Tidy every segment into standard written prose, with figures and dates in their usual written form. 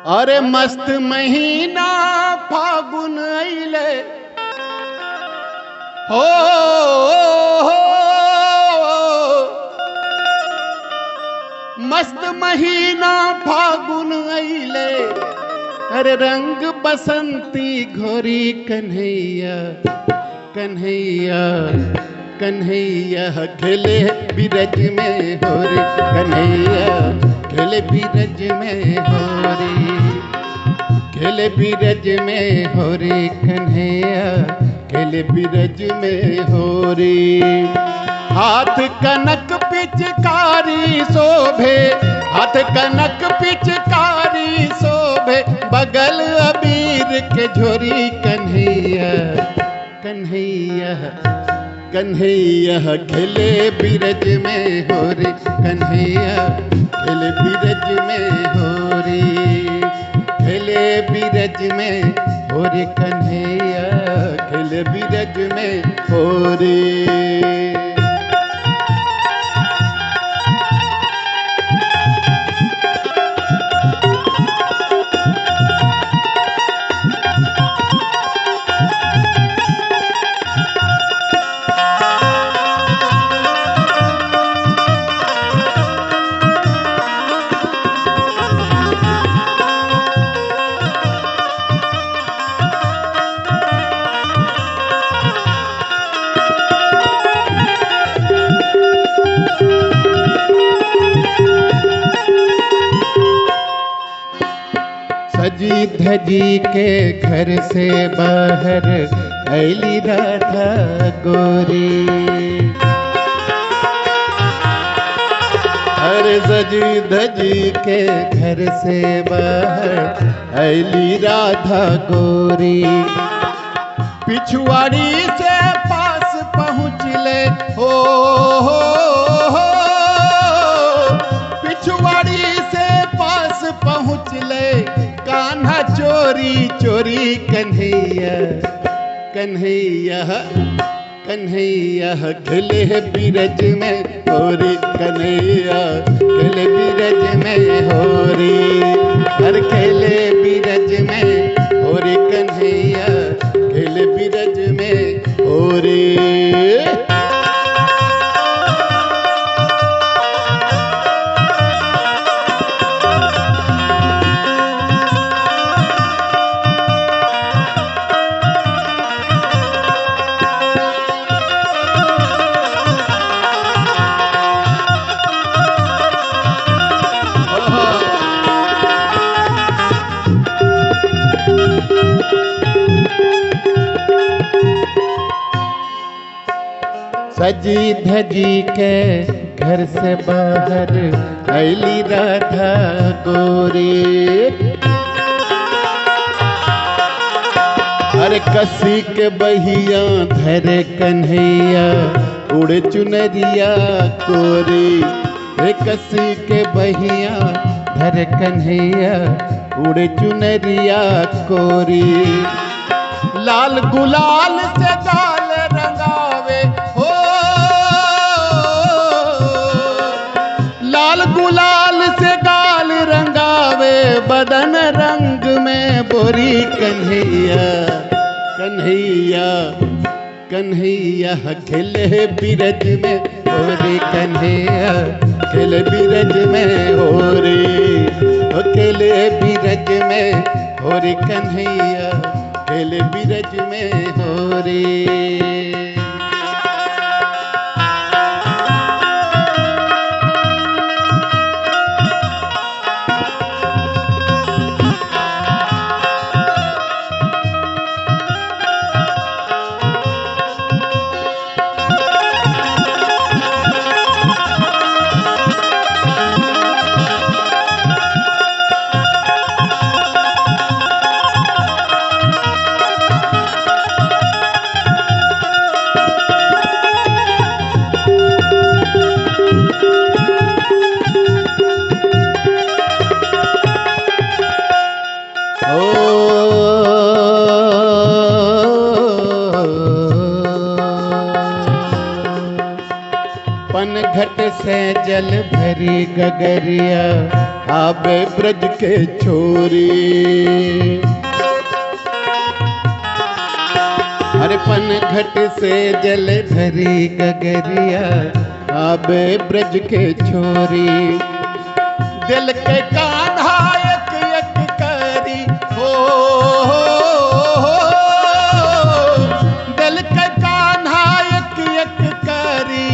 अरे मस्त महीना फागुन अइले हो, मस्त महीना फागुन अइले। अरे रंग बसंती घोरी कन्हैया कन्हैया कन्हैया खेले बिरज में हो रे कन्हैया खेले बिरज में हो रे, खेले बिरज में हो रे कन्हैया खेले बिरज में हो रे। हाथ कनक पिचकारी शोभे, हाथ कनक पिचकारी शोभे, बगल अबीर के झोरी कन्हैया कन्हैया कन्हैया खेले बिरज में हो रे कन्हैया खेले बिरज में हो रे, खेले बिरज में हो रे कन्हैया खेले बिरज में हो रे। सजी धजी के घर से बाहर ऐली राधा गोरी, अरे सजी धजी के घर से बाहर ऐली राधा गोरी। पिछुआड़ी से पास पहुँच ले हो, पिछुआड़ी से पास पहुँच ले, कान्हा चोरी चोरी कन्हैया कन्हैया कन्हैया खेले बिरज में हो रे कन्हैया खेले बिरज में हो रे, हर खेले बिरज में हो रे कन्हैया खेले बिरज में हो रे। सजी धजी के घर से बाहर ऐली राधा गोरी, अरे कसी के बहिया धरे कन्हैया उड़े चुनरिया कोरी, रे कसी के बहिया धरे कन्हैया उड़े चुनरिया कोरी। लाल गुलाल से गाल रंगावे हो, लाल गुलाल से गाल रंगावे, बदन रंग में बोरी कन्हैया कन्हैया कन्हैया खेले बिरज में हो रे कन्हैया खेले बिरज में हो रे, खेले बिरज में हो रे कन्हैया खेले बिरज में हो रे। पनघट से जल भरी गगरिया आबे ब्रज के छोरी। अरे पनघट से जल धरी गगरिया आबे ब्रज के छोरी। दिल के कान्हा एक एक करी हो, दिल के कान्हा एक एक करी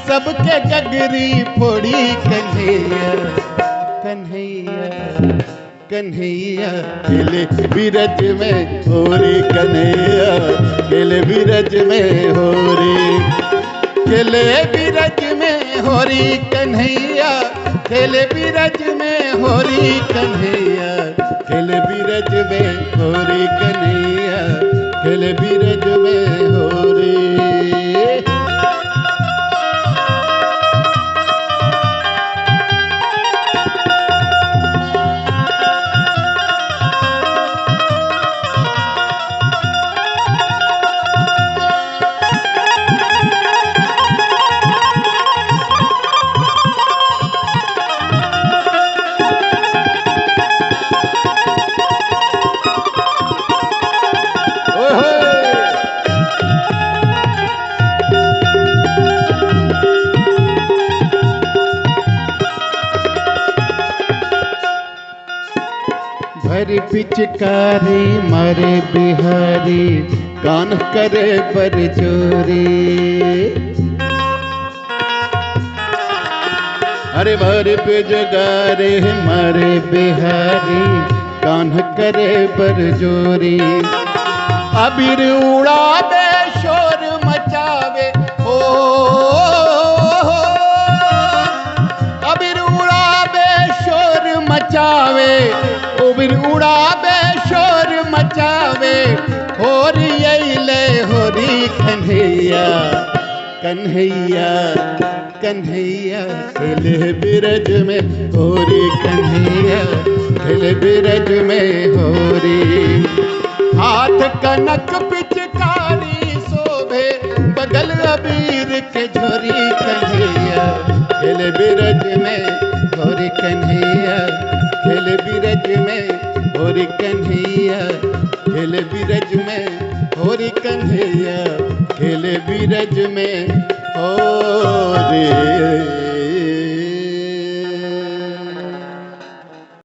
सबके गगरी फोड़ी। कन्हैया कन्हैया कन्हैया खेले बीरज में होरी। कन्हैया खेले बीरज में होरी। खेले बीरज में होरी कन्हैया खेले बीरज में होरी। कन्हैया खेले बीरज में होरी। कन्हैया खेले बीरज में होरी। भरी पिचकारी मारे बिहारी कान करे पर चोरी। अरे भरी पिचकारी मारे बिहारी कान करे पर चोरी। अबीर उड़ावे शोर मचावे हो, अबीर उड़ावे शोर मचावे। अबीर उड़ावे शोर मचावे होरी अइले होरी। कन्हैया कन्हैया कन्हैया खेले बीरज में होरी। कन्हैया खेले बीरज में होरी। हाथ कनक पिचकारी शोभे बगल अबीर के झोरी। कन्हैया खेले बीरज में होरी। कन्हैया खेले बीरज में होरी। कन्हैया खेले बीरज में होरी। कन्हैया खेले बीरज में होरी।